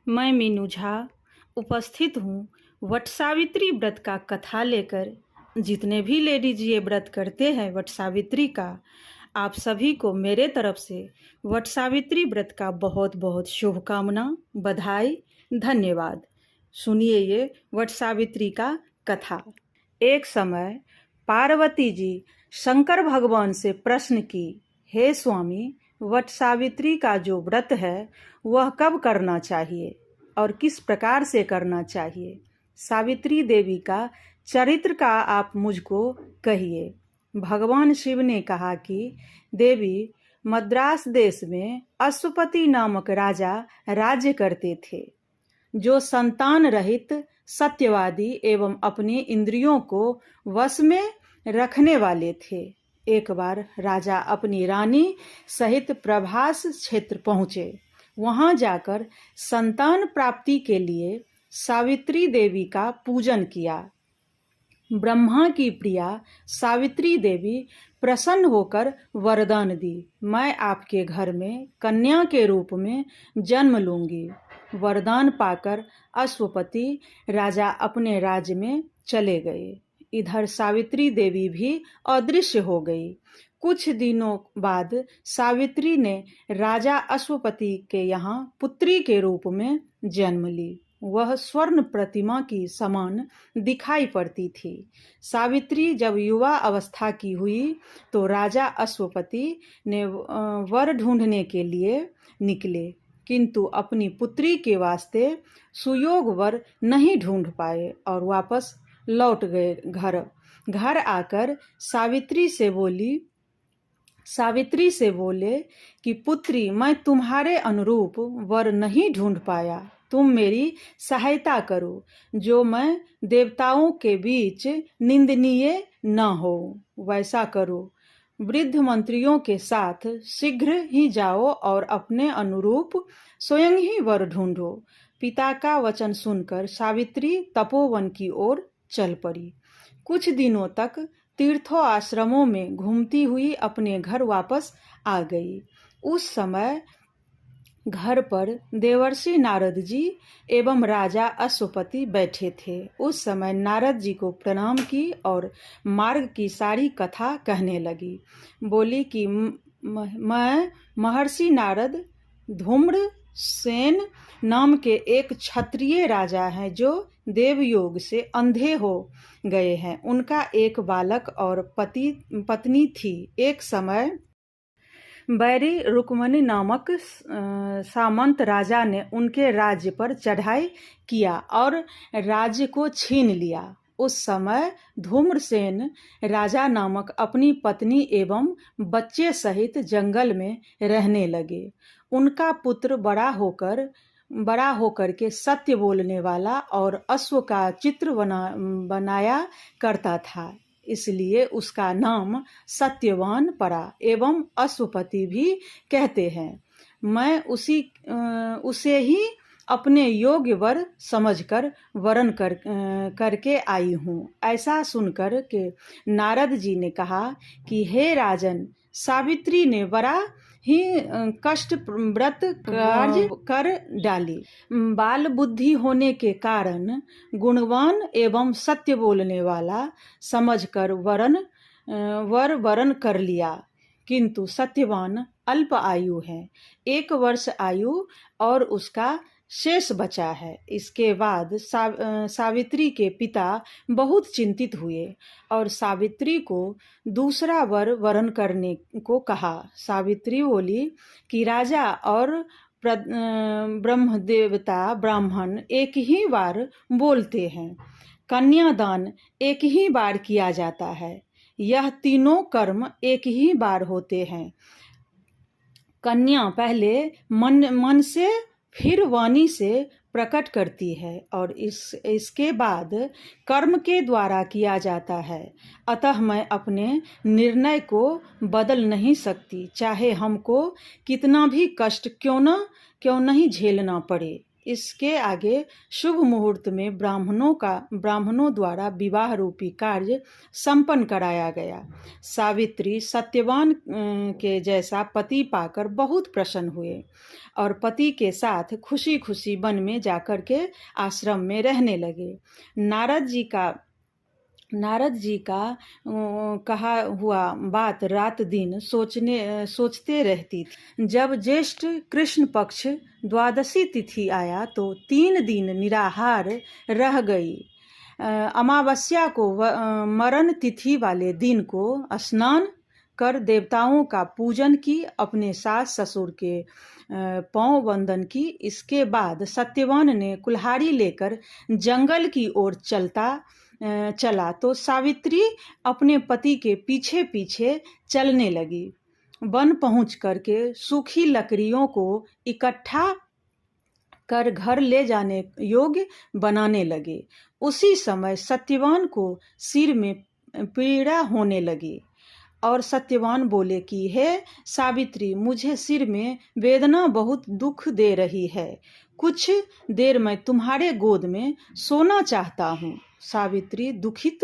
मैं मीनू झा उपस्थित हूँ वट सावित्री व्रत का कथा लेकर। जितने भी लेडीज ये व्रत करते हैं वट सावित्री का, आप सभी को मेरे तरफ से वट सावित्री व्रत का बहुत बहुत शुभकामना, बधाई, धन्यवाद। सुनिए ये वट सावित्री का कथा। एक समय पार्वती जी शंकर भगवान से प्रश्न की, हे स्वामी, वट सावित्री का जो व्रत है वह कब करना चाहिए और किस प्रकार से करना चाहिए? सावित्री देवी का चरित्र का आप मुझको कहिए। भगवान शिव ने कहा कि देवी, मद्रास देश में अश्वपति नामक राजा राज्य करते थे, जो संतान रहित, सत्यवादी एवं अपनी इंद्रियों को वश में रखने वाले थे। एक बार राजा अपनी रानी सहित प्रभास क्षेत्र पहुँचे। वहाँ जाकर संतान प्राप्ति के लिए सावित्री देवी का पूजन किया। ब्रह्मा की प्रिया सावित्री देवी प्रसन्न होकर वरदान दी, मैं आपके घर में कन्या के रूप में जन्म लूंगी। वरदान पाकर अश्वपति राजा अपने राज्य में चले गए। इधर सावित्री देवी भी अदृश्य हो गई। कुछ दिनों बाद सावित्री ने राजा अश्वपति के यहाँ पुत्री के रूप में जन्म ली। वह स्वर्ण प्रतिमा की समान दिखाई पड़ती थी। सावित्री जब युवा अवस्था की हुई तो राजा अश्वपति ने वर ढूंढने के लिए निकले, किंतु अपनी पुत्री के वास्ते सुयोग वर नहीं ढूंढ पाए और वापस लौट गए घर आकर सावित्री से बोले कि पुत्री, मैं तुम्हारे अनुरूप वर नहीं ढूंढ पाया, तुम मेरी सहायता करो, जो मैं देवताओं के बीच निंदनीय न हो, वैसा करो। वृद्ध मंत्रियों के साथ शीघ्र ही जाओ और अपने अनुरूप स्वयं ही वर ढूंढो। पिता का वचन सुनकर सावित्री तपोवन की ओर चल पड़ी। कुछ दिनों तक तीर्थों आश्रमों में घूमती हुई अपने घर वापस आ गई। उस समय घर पर देवर्षि नारद जी एवं राजा अश्वपति बैठे थे। उस समय नारद जी को प्रणाम की और मार्ग की सारी कथा कहने लगी। बोली कि मैं महर्षि नारद धूम्रसेन नाम के एक क्षत्रिय राजा हैं, जो देवयोग से अंधे हो गए हैं। उनका एक बालक और पत्नी थी। एक समय बैरी रुक्मणी नामक सामंत राजा ने उनके राज्य पर चढ़ाई किया और राज्य को छीन लिया। उस समय धूम्रसेन राजा नामक अपनी पत्नी एवं बच्चे सहित जंगल में रहने लगे। उनका पुत्र बड़ा होकर के सत्य बोलने वाला और अश्व का चित्र बनाया करता था, इसलिए उसका नाम सत्यवान पड़ा एवं अश्वपति भी कहते हैं। मैं उसे ही अपने योग्य वर समझकर वरण करके आई हूँ। ऐसा सुनकर के नारद जी ने कहा कि हे राजन, सावित्री ने बड़ा ही कष्ट व्रत कार्य कर डाली। बाल बुद्धि होने के कारण गुणवान एवं सत्य बोलने वाला समझकर वर वरण कर लिया, किंतु सत्यवान अल्प आयु है, 1 वर्ष आयु और उसका शेष बचा है। इसके बाद सावित्री के पिता बहुत चिंतित हुए और सावित्री को दूसरा वर वरण करने को कहा। सावित्री बोली कि राजा और ब्रह्म देवता ब्राह्मण एक ही बार बोलते हैं, कन्यादान एक ही बार किया जाता है, यह तीनों कर्म एक ही बार होते हैं। कन्या पहले मन से फिर वाणी से प्रकट करती है और इसके बाद कर्म के द्वारा किया जाता है। अतः मैं अपने निर्णय को बदल नहीं सकती, चाहे हमको कितना भी कष्ट क्यों नहीं झेलना पड़े। इसके आगे शुभ मुहूर्त में ब्राह्मणों द्वारा विवाह रूपी कार्य संपन्न कराया गया। सावित्री सत्यवान के जैसा पति पाकर बहुत प्रसन्न हुए और पति के साथ खुशी खुशी वन में जाकर के आश्रम में रहने लगे। नारद जी का कहा हुआ बात रात दिन सोचते रहती थी। जब ज्येष्ठ कृष्ण पक्ष द्वादशी तिथि आया तो 3 दिन निराहार रह गई। अमावस्या को मरण तिथि वाले दिन को स्नान कर देवताओं का पूजन की, अपने सास ससुर के पांव वंदन की। इसके बाद सत्यवान ने कुल्हाड़ी लेकर जंगल की ओर चला तो सावित्री अपने पति के पीछे पीछे चलने लगी। वन पहुंच करके सूखी लकड़ियों को इकट्ठा कर घर ले जाने योग्य बनाने लगे। उसी समय सत्यवान को सिर में पीड़ा होने लगी और सत्यवान बोले कि हे सावित्री, मुझे सिर में वेदना बहुत दुख दे रही है। कुछ देर मैं तुम्हारे गोद में सोना चाहता हूँ। सावित्री दुखित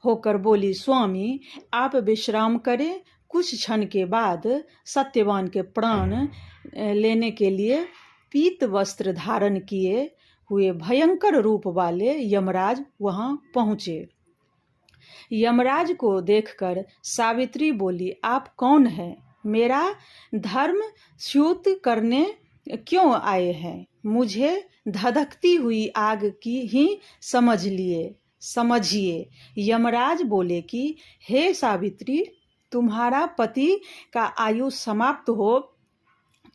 होकर बोली, स्वामी आप विश्राम करें। कुछ क्षण के बाद सत्यवान के प्राण लेने के लिए पीत वस्त्र धारण किए हुए भयंकर रूप वाले यमराज वहां पहुंचे। यमराज को देखकर सावित्री बोली, आप कौन हैं? मेरा धर्म च्युत करने क्यों आए हैं? मुझे धधकती हुई आग की ही समझिए। यमराज बोले कि हे सावित्री, तुम्हारा पति का आयु समाप्त हो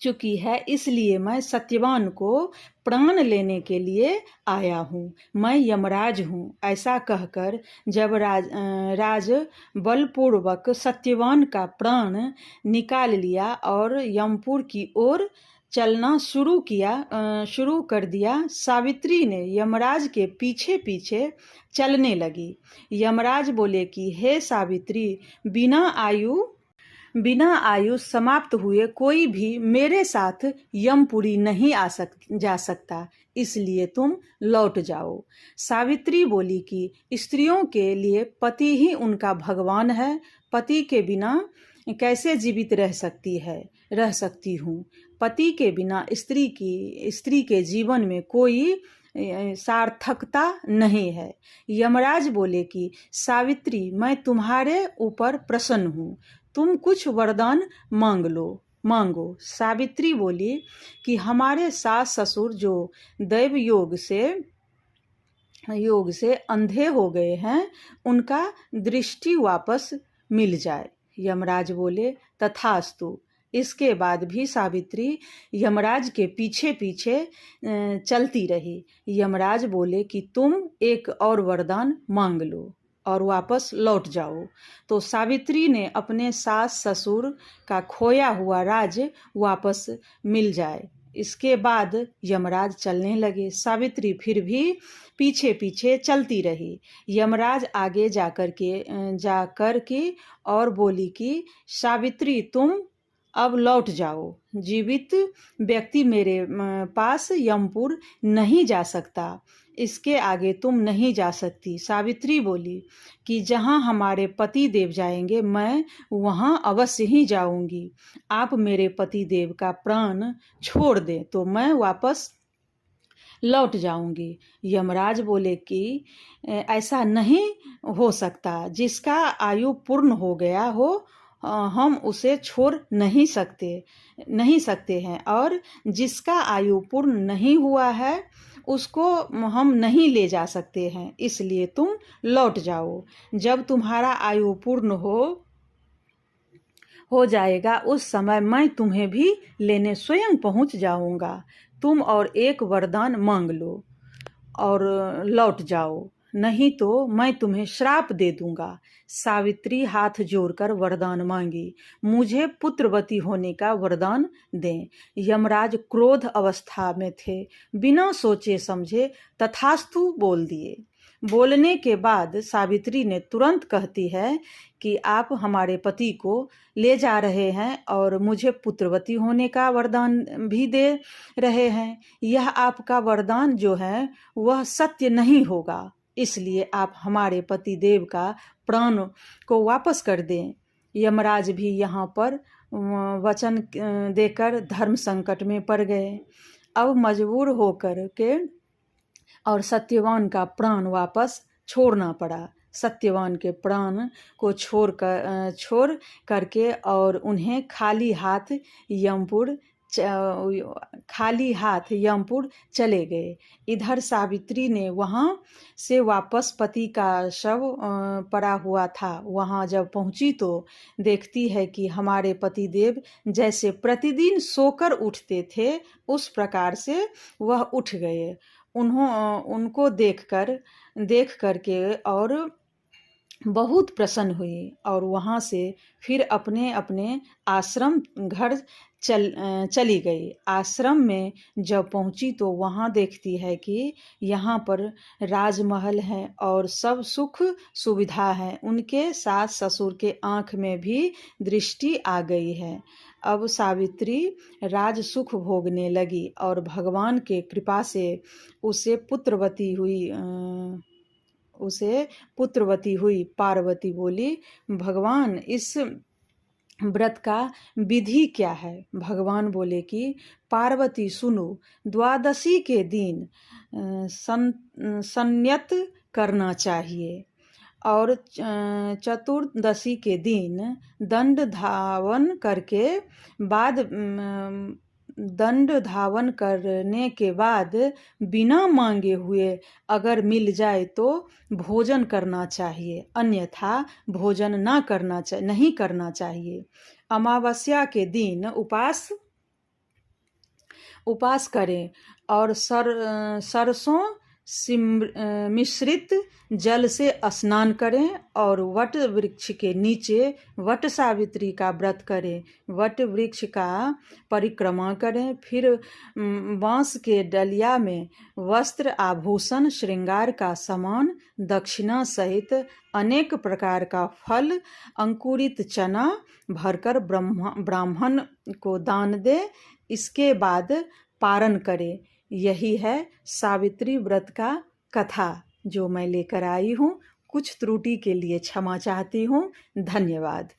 चुकी है, इसलिए मैं सत्यवान को प्राण लेने के लिए आया हूँ। मैं यमराज हूँ। ऐसा कहकर जब राज बलपूर्वक सत्यवान का प्राण निकाल लिया और यमपुर की ओर चलना शुरू कर दिया, सावित्री ने यमराज के पीछे पीछे चलने लगी। यमराज बोले कि हे सावित्री, बिना आयु समाप्त हुए कोई भी मेरे साथ यमपुरी नहीं जा सकता, इसलिए तुम लौट जाओ। सावित्री बोली कि स्त्रियों के लिए पति ही उनका भगवान है। पति के बिना कैसे जीवित रह सकती हूँ। पति के बिना स्त्री के जीवन में कोई सार्थकता नहीं है। यमराज बोले कि सावित्री, मैं तुम्हारे ऊपर प्रसन्न हूँ, तुम कुछ वरदान मांगो। सावित्री बोली कि हमारे सास ससुर जो दैव योग से अंधे हो गए हैं, उनका दृष्टि वापस मिल जाए। यमराज बोले तथास्तु। इसके बाद भी सावित्री यमराज के पीछे पीछे चलती रही। यमराज बोले कि तुम एक और वरदान मांग लो और वापस लौट जाओ। तो सावित्री ने अपने सास ससुर का खोया हुआ राज वापस मिल जाए। इसके बाद यमराज चलने लगे। सावित्री फिर भी पीछे पीछे चलती रही। यमराज आगे जाकर के और बोली कि सावित्री, तुम अब लौट जाओ। जीवित व्यक्ति मेरे पास यमपुर नहीं जा सकता, इसके आगे तुम नहीं जा सकती। सावित्री बोली कि जहाँ हमारे पति देव जाएंगे मैं वहाँ अवश्य ही जाऊंगी। आप मेरे पति देव का प्राण छोड़ दें तो मैं वापस लौट जाऊंगी। यमराज बोले कि ऐसा नहीं हो सकता। जिसका आयु पूर्ण हो गया हो हम उसे छोड़ नहीं सकते हैं, और जिसका आयु पूर्ण नहीं हुआ है उसको हम नहीं ले जा सकते हैं, इसलिए तुम लौट जाओ। जब तुम्हारा आयु पूर्ण हो जाएगा उस समय मैं तुम्हें भी लेने स्वयं पहुंच जाऊंगा। तुम और एक वरदान मांग लो और लौट जाओ, नहीं तो मैं तुम्हें श्राप दे दूंगा। सावित्री हाथ जोड़कर वरदान मांगी, मुझे पुत्रवती होने का वरदान दें। यमराज क्रोध अवस्था में थे, बिना सोचे समझे तथास्तु बोल दिए। बोलने के बाद सावित्री ने तुरंत कहती है कि आप हमारे पति को ले जा रहे हैं और मुझे पुत्रवती होने का वरदान भी दे रहे हैं। यह आपका वरदान जो है वह सत्य नहीं होगा, इसलिए आप हमारे पति देव का प्राण को वापस कर दें। यमराज भी यहाँ पर वचन देकर धर्म संकट में पड़ गए। अब मजबूर होकर के और सत्यवान का प्राण वापस छोड़ना पड़ा। सत्यवान के प्राण को छोड़ करके और उन्हें खाली हाथ यमपुर चले गए। इधर सावित्री ने वहाँ से वापस पति का शव पड़ा हुआ था, वहाँ जब पहुँची तो देखती है कि हमारे पतिदेव जैसे प्रतिदिन सोकर उठते थे उस प्रकार से वह उठ गए। उनको देख करके और बहुत प्रसन्न हुई और वहाँ से फिर अपने अपने आश्रम घर चली गई। आश्रम में जब पहुँची तो वहाँ देखती है कि यहाँ पर राजमहल है और सब सुख सुविधा है। उनके सास ससुर के आँख में भी दृष्टि आ गई है। अब सावित्री राज सुख भोगने लगी और भगवान के कृपा से उसे पुत्रवती हुई। पार्वती बोली, भगवान इस व्रत का विधि क्या है? भगवान बोले कि पार्वती सुनो, द्वादशी के दिन संयत करना चाहिए और चतुर्दशी के दिन दंड धावन करने के बाद बिना मांगे हुए अगर मिल जाए तो भोजन करना चाहिए, अन्यथा भोजन नहीं करना चाहिए। अमावस्या के दिन उपास करें और सरसों मिश्रित जल से स्नान करें और वट वृक्ष के नीचे वट सावित्री का व्रत करें। वट वृक्ष का परिक्रमा करें। फिर बांस के डलिया में वस्त्र आभूषण श्रृंगार का सामान दक्षिणा सहित अनेक प्रकार का फल अंकुरित चना भरकर ब्राह्मण को दान दे। इसके बाद पारण करें। यही है सावित्री व्रत का कथा जो मैं लेकर आई हूँ। कुछ त्रुटि के लिए क्षमा चाहती हूँ। धन्यवाद।